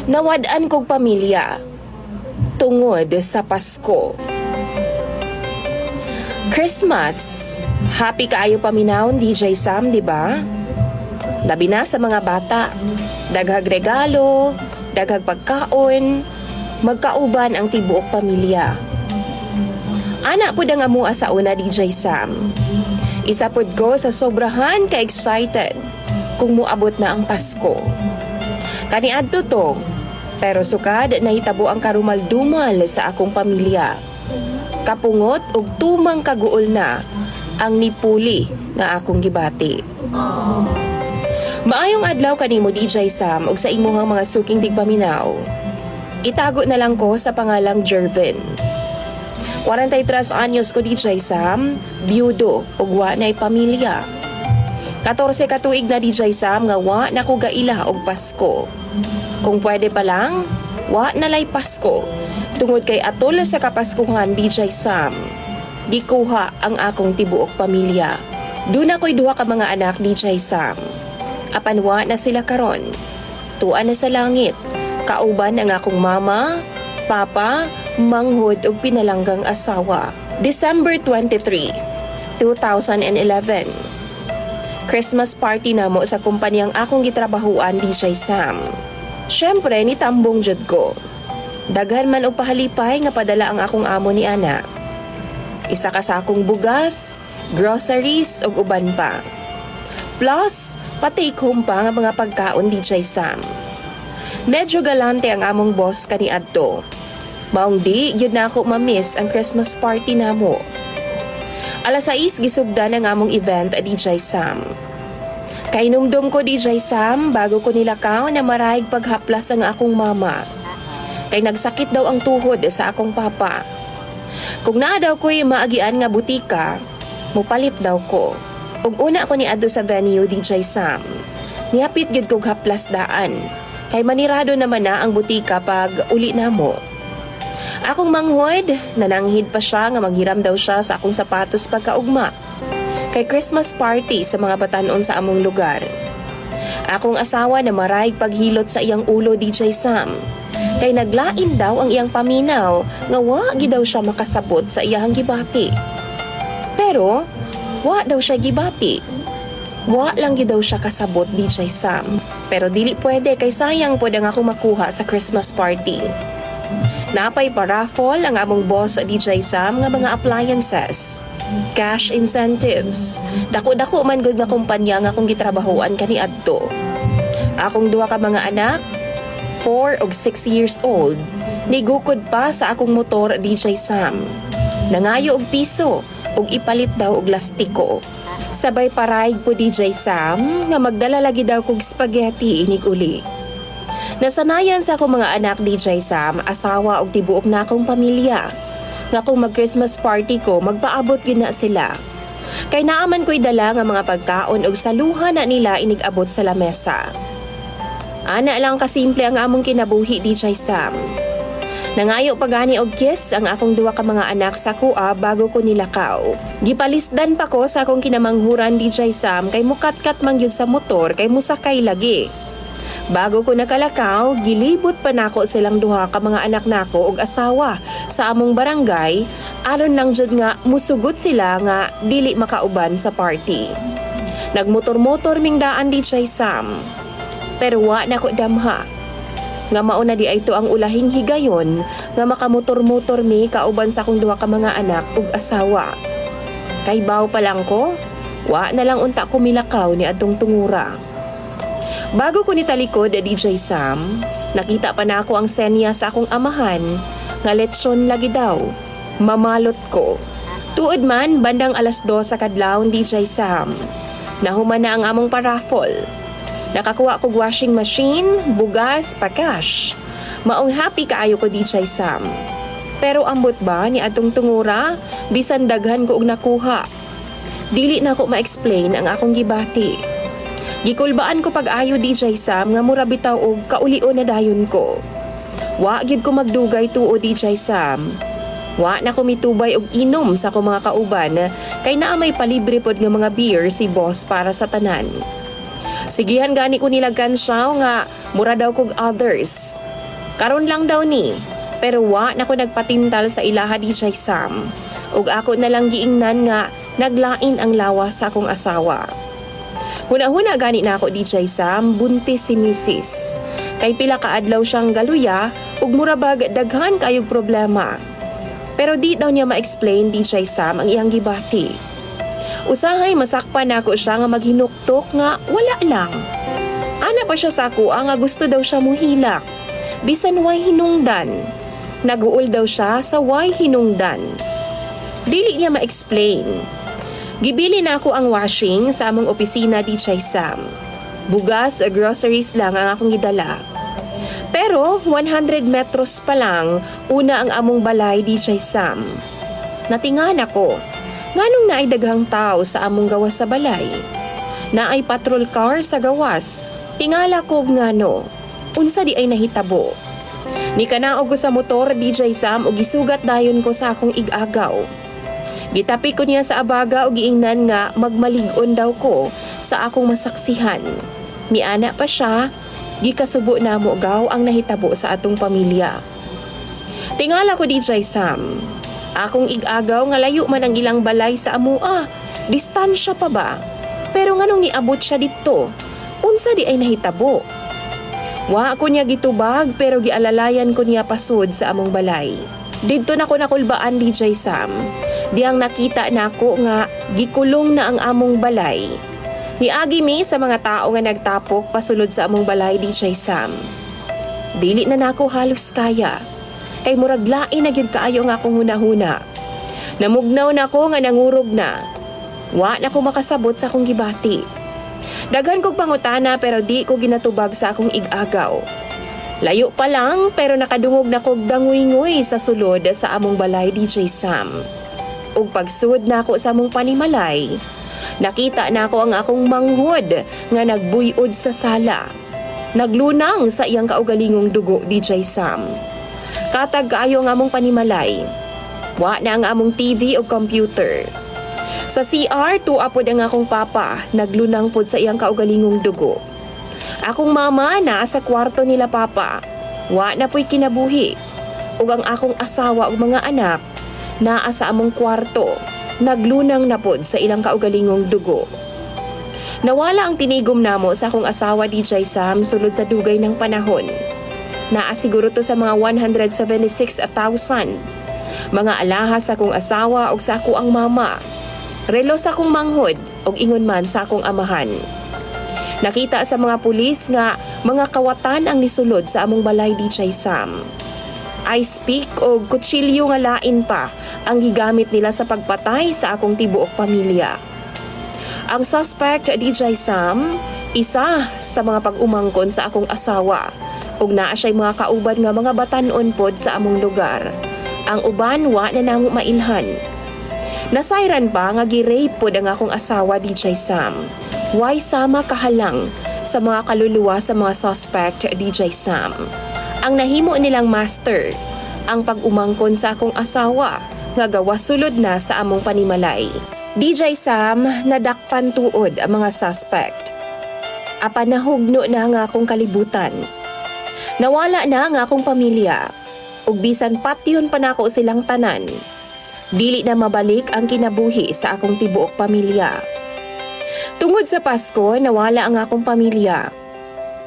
Nawad-an kog pamilya tungod sa Pasko. Christmas, happy kaayo paminawon DJ Sam, di ba? Labi na sa mga bata, daghag regalo, daghag pagkaon, magkauban ang tibuok pamilya. Ana pud ang amua sa una DJ Sam. Isa pud ko sa sobrahan ka-excited kung muabot na ang Pasko. Kaniadto to, pero sukad nahitabo ang karumal-dumal sa akong pamilya. Kapungot ug tumang kaguol na ang nipuli nga akong gibati. Maayong adlaw kanimo DJ Sam ug sa imuhang mga suking tigpaminaw. Itago na lang ko sa pangalang Jervin. 43 anyos ko DJ Sam, biyudo ug wa nay pamilya. 14 ka tuig na DJ Sam nga wa na ko gaila og Pasko. Kung pwede pa lang, wa na lay Pasko. Tungod kay atol sa Kapaskuhan DJ Sam, gikuha ang akong tibuok pamilya. Duna ko'y duha ka mga anak DJ Sam. Apan wa na sila karon. Tuan na sa langit. Kauban ang akong mama, papa, manghod ug pinalanggang asawa. December 23, 2011. Christmas party namo sa kumpanyang akong gitrabahuan DJ Sam. Syempre ni tambong jud ko. Daghan man og pahalipay nga padala ang akong amo ni ana. Isa ka sakong bugas, groceries ug uban pa. Plus, pa-take home pa nga mga pagkaon DJ Sam. Medyo galante ang among boss kaniadto. Maong di gyud na ako ma-miss ang Christmas party namo. Alas 6 gisugdan ang among event a DJ Sam. Kay numdum ko DJ Sam bago ko nilakaw na marayig paghaplas ang akong mama. Kay nagsakit daw ang tuhod sa akong papa. Kung naa daw ko'y maagian nga butika, mupalit daw ko. Ug una ko ni adto sa venue DJ Sam. Niapit gyud kog haplas daan. Kay manirado naman na ang butika pag uli namo. Akong manghod, nananghid pa siya nga maghiram daw siya sa akong sapatos pagkaugma. Kay Christmas party sa mga batanon sa among lugar. Akong asawa na marayig paghilot sa iyang ulo DJ Sam. Kay naglain daw ang iyang paminaw nga wa gi daw siya makasabot sa iyang gibati. Pero wa daw siya gibati. Wa lang gi daw siya kasabot DJ Sam. Pero dili pwede kay sayang pod ang ako makuha sa Christmas party. Napay pa-raffle ang among boss sa DJ Sam nga mga appliances. Cash incentives. Dako-dako man gud nga kumpanya nga akong gitrabahuan kaniadto. Akong duha ka mga anak, 4 ug 6 years old, nigukod pa sa akong motor DJ Sam. Nangayo og piso ug ipalit daw og lastiko. Sabay paraig po DJ Sam nga magdala lagi daw kog spaghetti inig uli. Nasanayan sa akong mga anak DJ Sam, asawa og tibuok na akong pamilya. Nga kung mag-Christmas party ko, magpaabot gyud na sila. Kay naaman ko'y dala nga mga pagkaon og saluhan na nila inigabot sa lamesa. Ana lang kasimple ang among kinabuhi DJ Sam. Nangayo pagani og kiss ang akong duha ka mga anak sa kuha bago ko nilakaw. Gipalisdan pa ko sa akong kinamanghuran DJ Sam kay mukatkat man gyud sa motor kay musakay lagi. Bago ko nakalakaw, gilibot pa nako silang duha ka mga anak nako og asawa sa among barangay aron lang jud nga musugot sila nga dili makauban sa party. Nagmotor-motor ming daan DJ Sam. Pero wa na ko damha. Nga mauna di ay ito ang ulahing higayon nga makamotor-motor mi kauban sa akong duha ka mga anak ug asawa. Kay baw pa lang ko, wa na lang unta ko milakaw ni adtong tungura. Bago ko nitalikod DJ Sam, nakita pa na ako ang senya sa akong amahan nga lechon lagi daw. Mamalot ko. Tuod man bandang alas 2 sa kadlawon DJ Sam. Nahuman na ang among paraffle. Nakakuha kog washing machine, bugas, pa-cash. Maong happy kaayo ko DJ Sam. Pero ambot ba ni adtong tungura, bisan daghan ko og nakuha. Dili na ako ma-explain ang akong gibati. Gikulbaan ko pag-ayo DJ Sam nga mura bitaw og kaulio na dayon ko. Wa gid ko magdugay tuo DJ Sam. Wa na ko mitubay og inom sa akong mga kauban kay naa may palibre pod nga mga beer si boss para sa tanan. Sigihan gani ko nilagkan siya nga mura daw kog others. Karon lang daw ni, pero wa na ko nagpatintal sa ilaha DJ Sam. Ug ako na lang giingnan nga naglain ang lawas sa akong asawa. Huna-huna gani na ako DJ Sam, buntis si Mrs. Kay pila ka adlaw siyang galuya ug murabag daghan kayog problema. Pero di daw niya ma-explain DJ Sam ang iyang gibati. Usahay masakpan nako siya nga maghinuktok nga wala lang. Ana pa siya sa ako nga gusto daw siya muhilak. Bisan way hinungdan. Naguol daw siya sa way hinungdan. Dili niya ma-explain. Gibili na ako ang washing sa among opisina DJ Sam. Bugas, groceries lang ang akong gidala. Pero 100 metros pa lang, una ang among balay DJ Sam. Natingan ako, nganong naay daghang tao sa among gawas sa balay. Naay patrol car sa gawas. Tingala ko ngano, unsa di ay nahitabo. Ni kanaog ko sa motor DJ Sam ug gisugat dayon ko sa akong ig-agaw. Gitapi ko niya sa abaga ug giingnan nga magmalig-on daw ko sa akong masaksihan. Miana pa siya, gikasubo namo gaw ang nahitabo sa atong pamilya. Tingala ko DJ Sam, akong ig-agaw nga layo man ang ilang balay sa amua, distansya pa ba? Pero nganong niabot siya dito? Unsa di ay nahitabo? Wa ko niya gitubag pero gialalayan ko niya pasud sa among balay. Didto na ko nakulbaan DJ Sam. Diyang nakita nako nga gikulong na ang among balay. Niagi mi sa mga tao nga nagtapok pasulod sa among balay DJ Sam. Dili na nako halos kaya. Kay murag lain na gyud kaayo nga akong hunahuna. Namugnaw nako nga nangurog na. Wa na ko makasabot sa akong gibati. Daghan kog pangutana pero di ko ginatubag sa akong ig-agaw. Layo pa lang pero nakadungog na kog danguy-ngoy sa sulod sa among balay DJ Sam. Ug pagsud na ako sa among panimalay, nakita na ako ang akong manghod nga nagbuyod sa sala. Naglunang sa iyang kaugalingong dugo DJ Sam. Katag kaayo nga among panimalay. Wa na ang among TV o computer. Sa CR, tuapod ang akong papa, naglunang pod sa iyang kaugalingong dugo. Akong mama naa sa kwarto nila papa. Wa na po'y kinabuhi. Ug ang akong asawa ug mga anak naa sa among kwarto, naglunang na pod sa ilang kaugalingong dugo. Nawala ang tinigom namo sa akong asawa DJ Sam sulod sa dugay ng panahon. Naa siguro to sa mga 176,000. Mga alahas sa akong asawa ug sa ako ang mama. Relo sa akong manghod ug ingon man sa akong amahan. Nakita sa mga pulis nga mga kawatan ang nisulod sa among balay DJ Sam. Ice pick o kutsilyo nga lain pa ang gigamit nila sa pagpatay sa akong tibuok pamilya. Ang suspect DJ Sam, isa sa mga pag-umangkon sa akong asawa ug naa siya'y mga kauban nga mga batan-on pod sa among lugar. Ang uban wa na namo mailhan. Nasayran pa nga gi-rape pod ang akong asawa DJ Sam. Why sama kahalang sa mga kaluluwa sa mga suspect DJ Sam. Ang nahimo nilang master, ang pag-umangkon sa akong asawa nga gawas sulod na sa among panimalay. DJ Sam, nadakpan tuod ang mga suspect. Apan nahugno na nga akong kalibutan. Nawala na nga akong pamilya. Ug bisan patyon pa nako silang tanan. Dili na mabalik ang kinabuhi sa akong tibuok pamilya. Tungod sa Pasko, nawala ang akong pamilya.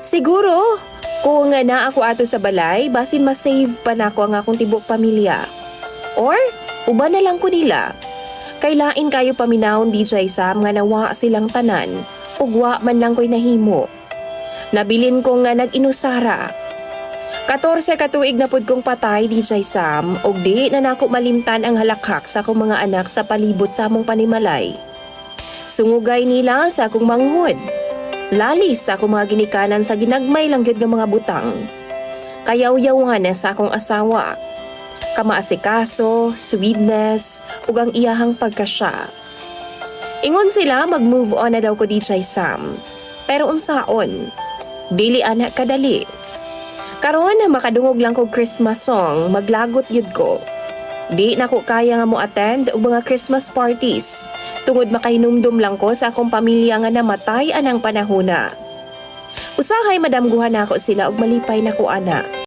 Siguro, kung nga na ako ato sa balay, basin masave pa nako ang akong tibuok pamilya. Or, uban na lang ko nila. Kailain kayo paminahon DJ Sam nga nawa silang tanan, ugwa man lang ko'y nahimo. Nabilin ko nga nag-inusara. 14 katuig na pud kong patay DJ Sam, ug di na nako malimtan ang halakhak sa akong mga anak sa palibot sa among panimalay. Sungugay nila sa akong manghod. Lalis sa akong mga ginikanan sa ginagmay lang gyud nga mga butang. Kayaw-yawan na sa akong asawa. Kamaasikaso, sweetness, ug ang iyahang pagkasya. Ingon sila mag-move on na daw ko DJ Sam. Pero unsaon? Dili anak kadali. Karon na makadungog lang ko Christmas song, maglagot yun ko. Di na ko kaya nga mo attend og mga Christmas parties. Tungod makahinumdum lang ko sa akong pamilya nga namatay anang panahona. Usahay madamguhan ako sila og malipay na ko ana.